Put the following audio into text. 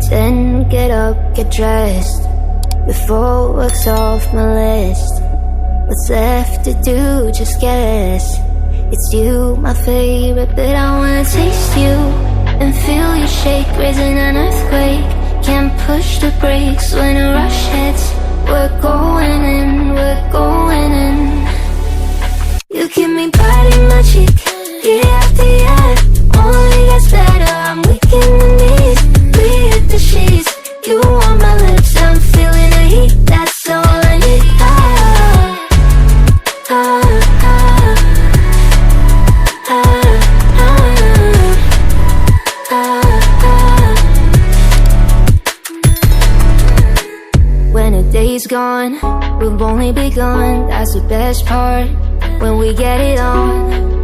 Then get up, get dressed, before work's off my list. What's left to do, just guess. It's you, my favorite, but I wanna taste you and feel you shake, raising an earthquake. Can't push the brakes when a rush hits. We're going in, we're going in. You keep me biting my cheek, year after year. Only gets better, I'm weak in the knees. We hit the sheets, you on my lips, I'm feeling the heat, that's all I need. When the day's gone, we've only begun, that's the best part. When we get it on,